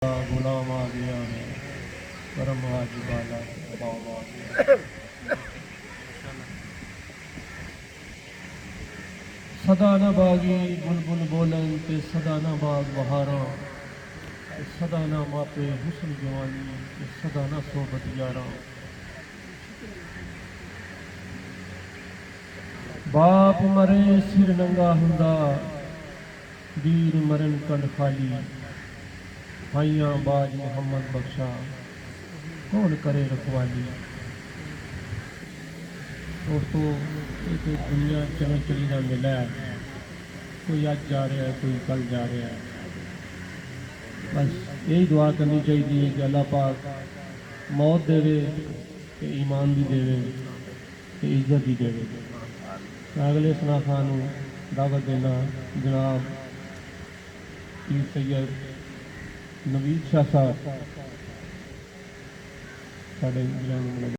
غلام آ گیا ہے کرم حاجی والا باب آ گیا سدا نہ باغی بلبل بولن تے سدا نہ باغ بہاراں تے سدا نہ ماپے حسن جوانی تے سدا نہ صحبت یاراں باپ مرے سر ننگا ہوندا ویر مرن کنڈ خالی بھائیاں باج محمد بخشا کون کرے رکھوالی دوستو یہ تو دنیا چلو چلی دا ملا ہے کوئی آج جا رہا ہے کوئی کل جا رہا ہے بس یہی دعا کرنی چاہیے کہ اللہ پاک موت دے وے کہ ایمان بھی دے وے کہ عزت بھی دے وے اگلے سنا خان دعوت دینا جناب پیر سید نوید شاہ صاحب ساڈے ضلع